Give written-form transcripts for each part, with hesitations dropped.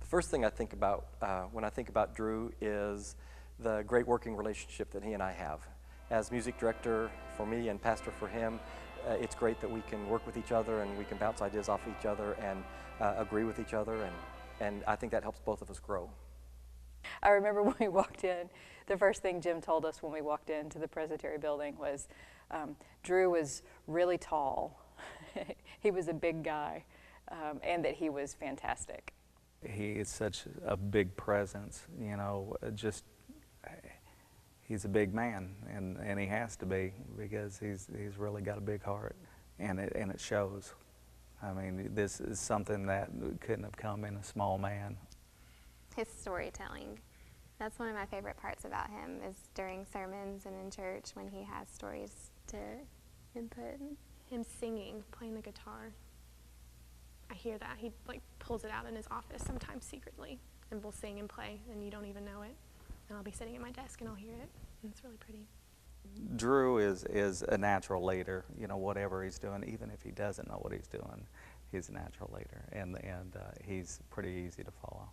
The first thing I think about when I think about Drew is the great working relationship that he and I have. As music director for me and pastor for him, it's great that we can work with each other and we can bounce ideas off each other and agree with each other, and I think that helps both of us grow. I remember when we walked in, the first thing Jim told us when we walked into the Presbyterian building was Drew was really tall. He was a big guy, and that he was fantastic. He is such a big presence, you know, he's a big man, and he has to be, because he's really got a big heart, and it shows. I mean, this is something that couldn't have come in a small man. His storytelling. That's one of my favorite parts about him, is during sermons and in church when he has stories to input. Him singing, playing the guitar. I hear that. He like pulls it out in his office sometimes secretly, and we'll sing and play, and you don't even know it. And I'll be sitting at my desk and I'll hear it, and it's really pretty. Drew is a natural leader, you know, whatever he's doing, even if he doesn't know what he's doing, he's a natural leader, and he's pretty easy to follow.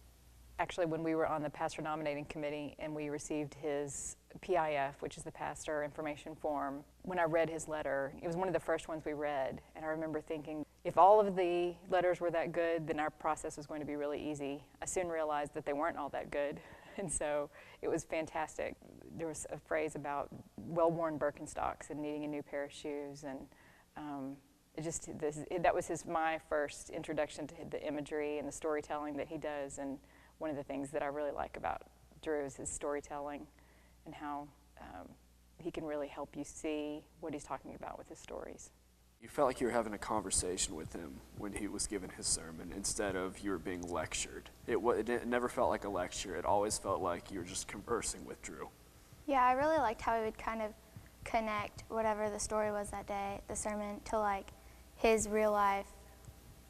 Actually, when we were on the pastor nominating committee and we received his PIF, which is the pastor information form, when I read his letter, it was one of the first ones we read, and I remember thinking, if all of the letters were that good, then our process was going to be really easy. I soon realized that they weren't all that good, and so it was fantastic. There was a phrase about well-worn Birkenstocks and needing a new pair of shoes, and that was my first introduction to the imagery and the storytelling that he does. And one of the things that I really like about Drew is his storytelling and how he can really help you see what he's talking about with his stories. You felt like you were having a conversation with him when he was giving his sermon instead of you were being lectured. It never felt like a lecture. It always felt like you were just conversing with Drew. Yeah, I really liked how he would kind of connect whatever the story was that day, the sermon, to like his real life.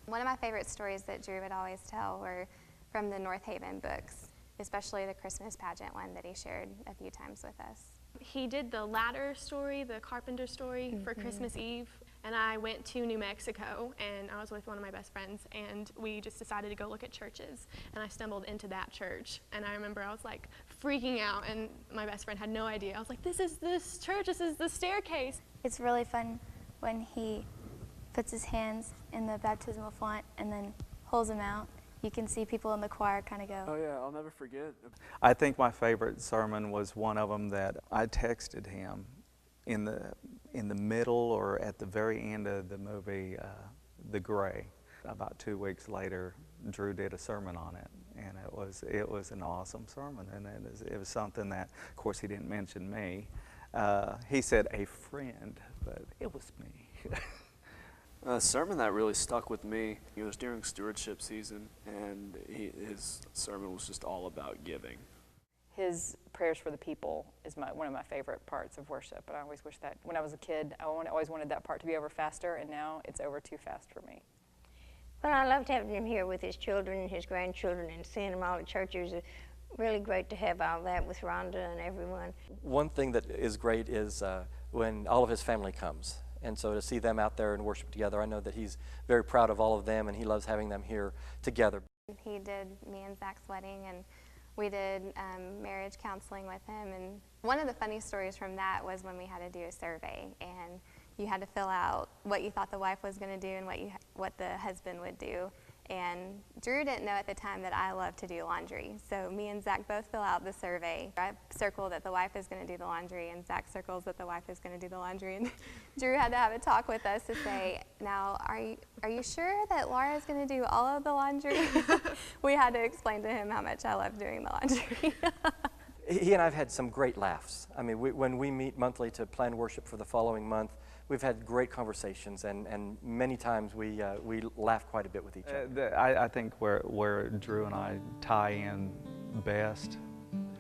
One of my favorite stories that Drew would always tell were from the North Haven books, especially the Christmas pageant one that he shared a few times with us. He did the ladder story, the carpenter story, for Christmas Eve, and I went to New Mexico, and I was with one of my best friends, and we just decided to go look at churches, and I stumbled into that church, and I remember I was like freaking out, and my best friend had no idea. I was like, this is this church, this is the staircase. It's really fun when he puts his hands in the baptismal font and then pulls them out. You can see people in the choir kind of go, Oh yeah, I'll never forget. I think my favorite sermon was one of them that I texted him in the middle or at the very end of the movie, The Gray. About 2 weeks later, Drew did a sermon on it, and it was an awesome sermon, and it was something that, of course, he didn't mention me. He said a friend, but it was me. A sermon that really stuck with me, it was during stewardship season, and his sermon was just all about giving. His prayers for the people is one of my favorite parts of worship, and I always wish that when I was a kid, I always wanted that part to be over faster, and now it's over too fast for me. Well, I loved having him here with his children and his grandchildren and seeing them all at churches. It's really great to have all that with Rhonda and everyone. One thing that is great is when all of his family comes. And so to see them out there and worship together, I know that he's very proud of all of them, and he loves having them here together. He did me and Zach's wedding, and we did marriage counseling with him. And one of the funny stories from that was when we had to do a survey, and you had to fill out what you thought the wife was going to do and what the husband would do. And Drew didn't know at the time that I love to do laundry. So me and Zach both fill out the survey. I circle that the wife is going to do the laundry, and Zach circles that the wife is going to do the laundry. And Drew had to have a talk with us to say, now, are you sure that Laura is going to do all of the laundry? We had to explain to him how much I love doing the laundry. He and I have had some great laughs. I mean, when we meet monthly to plan worship for the following month, we've had great conversations, and many times we laugh quite a bit with each other. I think where Drew and I tie in best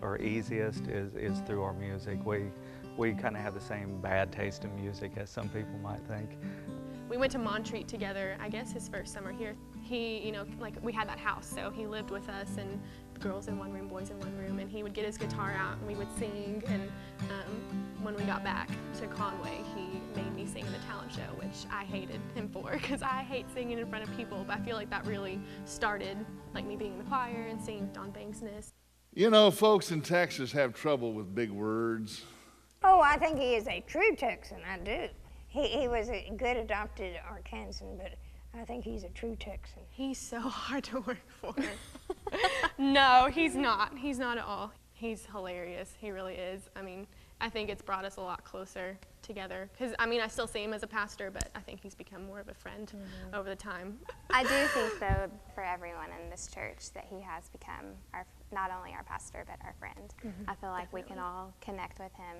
or easiest is through our music. We kind of have the same bad taste in music as some people might think. We went to Montreat together, I guess his first summer here. He, like we had that house, so he lived with us, and girls in one room, boys in one room, and he would get his guitar out and we would sing. And when we got back to Conway, he made me sing in the talent show, which I hated him for, because I hate singing in front of people. But I feel like that really started like me being in the choir and singing with Don Banksness. You know, folks in Texas have trouble with big words. Oh, I think he is a true Texan, I do. He was a good adopted Arkansan, but I think he's a true Texan. He's so hard to work for. No, he's not. He's not at all. He's hilarious. He really is. I mean, I think it's brought us a lot closer together. Because, I mean, I still see him as a pastor, but I think he's become more of a friend over the time. I do think, though, for everyone in this church, that he has become not only our pastor, but our friend. I feel like we can all connect with him.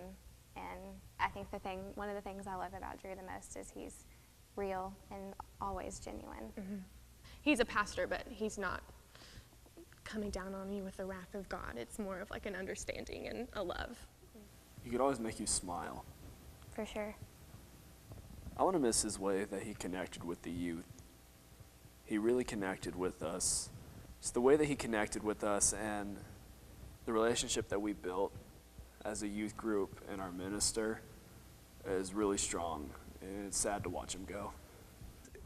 And I think one of the things I love about Drew the most is he's real and always genuine. He's a pastor, but he's not coming down on you with the wrath of God. It's more of like an understanding and a love. He could always make you smile. For sure. I want to miss his way that he connected with the youth. He really connected with us. Just the way that he connected with us and the relationship that we built as a youth group and our minister is really strong, and it's sad to watch him go.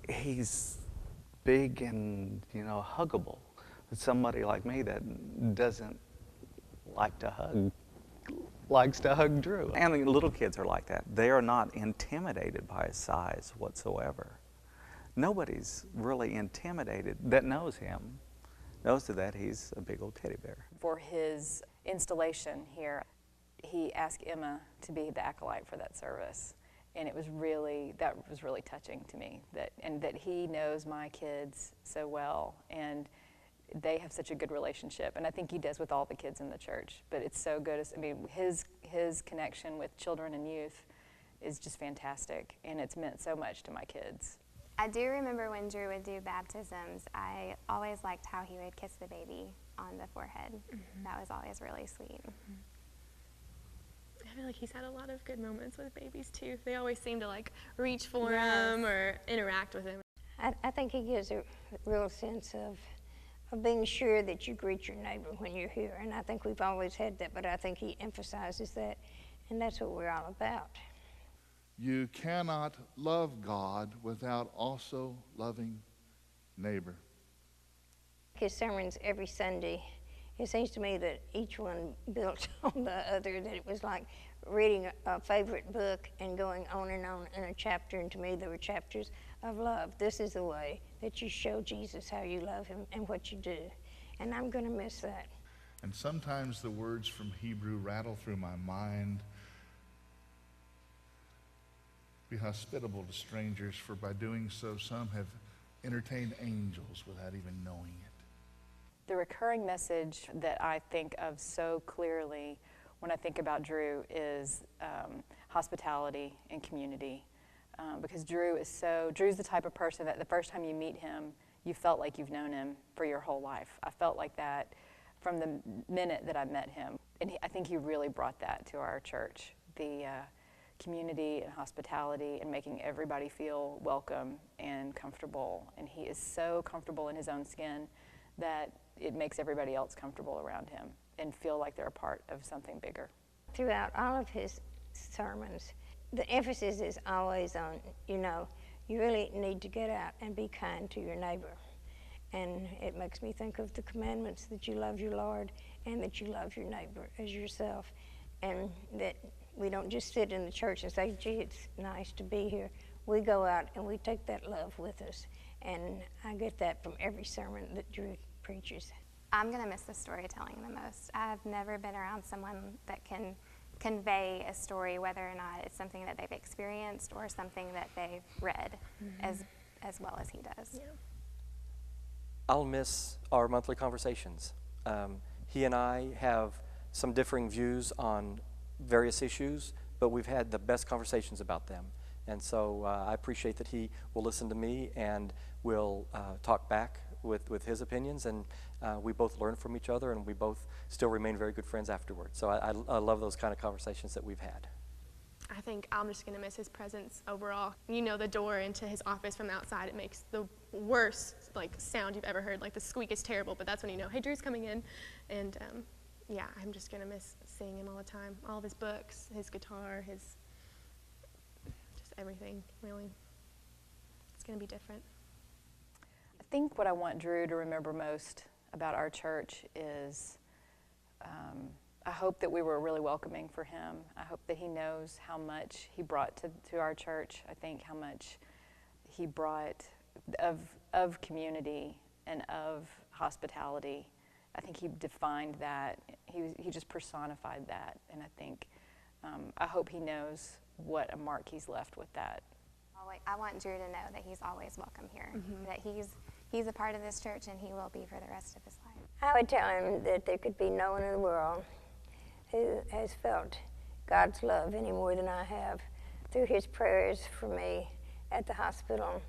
He's big and, huggable. Somebody like me that doesn't like to hug, likes to hug Drew. And the little kids are like that. They are not intimidated by his size whatsoever. Nobody's really intimidated that knows him, knows that he's a big old teddy bear. For his installation here, he asked Emma to be the acolyte for that service. And that was really touching to me, that he knows my kids so well, and they have such a good relationship. And I think he does with all the kids in the church, but it's so good. His connection with children and youth is just fantastic, and it's meant so much to my kids. I do remember when Drew would do baptisms, I always liked how he would kiss the baby on the forehead. That was always really sweet. I feel like he's had a lot of good moments with babies too. They always seem to like reach for him or interact with him. I think he gives a real sense of being sure that you greet your neighbor when you're here. And I think we've always had that, but I think he emphasizes that, and that's what we're all about. You cannot love God without also loving neighbor. His sermons every Sunday, it seems to me that each one built on the other, that it was like reading a favorite book and going on in a chapter, and to me there were chapters of love. This is the way that you show Jesus how you love him and what you do. And I'm going to miss that. And sometimes the words from Hebrew rattle through my mind. Be hospitable to strangers, for by doing so some have entertained angels without even knowing it. The recurring message that I think of so clearly when I think about Drew is hospitality and community. Because Drew's the type of person that the first time you meet him, you felt like you've known him for your whole life. I felt like that from the minute that I met him. And I think he really brought that to our church, the community and hospitality and making everybody feel welcome and comfortable. And he is so comfortable in his own skin that it makes everybody else comfortable around him and feel like they're a part of something bigger. Throughout all of his sermons, the emphasis is always on, you really need to get out and be kind to your neighbor. And it makes me think of the commandments, that you love your Lord and that you love your neighbor as yourself. And that we don't just sit in the church and say, gee, it's nice to be here. We go out and we take that love with us. And I get that from every sermon that Drew preaches. I'm going to miss the storytelling the most. I've never been around someone that can convey a story, whether or not it's something that they've experienced or something that they've read, as well as he does. Yeah. I'll miss our monthly conversations. He and I have some differing views on various issues, but we've had the best conversations about them. And so I appreciate that he will listen to me and will talk back with his opinions, and we both learn from each other, and we both still remain very good friends afterwards. So I love those kind of conversations that we've had. I think I'm just going to miss his presence overall. The door into his office from the outside, it makes the worst like sound you've ever heard. Like the squeak is terrible, but that's when you know, hey, Drew's coming in. And yeah, I'm just gonna miss seeing him all the time. All of his books, his guitar, his just everything, really. It's gonna be different. I think what I want Drew to remember most about our church is I hope that we were really welcoming for him. I hope that he knows how much he brought to our church. I think how much he brought of community and of hospitality. I think he defined that. He just personified that. And I think, I hope he knows what a mark he's left with that. I want Drew to know that he's always welcome here, that he's a part of this church and he will be for the rest of his life. I would tell him that there could be no one in the world who has felt God's love any more than I have through his prayers for me at the hospital.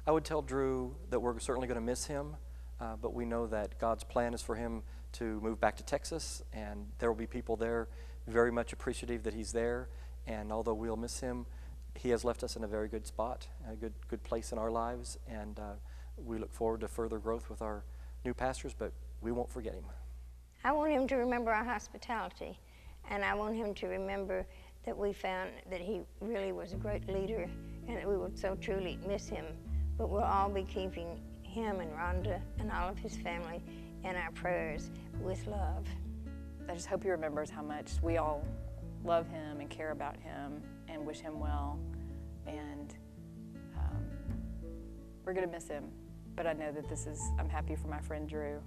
I would tell Drew that we're certainly going to miss him, but we know that God's plan is for him to move back to Texas, and there will be people there very much appreciative that he's there. And although we'll miss him, he has left us in a very good spot, a good place in our lives, and we look forward to further growth with our new pastors, but we won't forget him. I want him to remember our hospitality, and I want him to remember that we found that he really was a great leader and that we would so truly miss him. But we'll all be keeping him and Rhonda and all of his family in our prayers with love. I just hope he remembers how much we all love him and care about him and wish him well. And we're going to miss him, but I know that I'm happy for my friend Drew.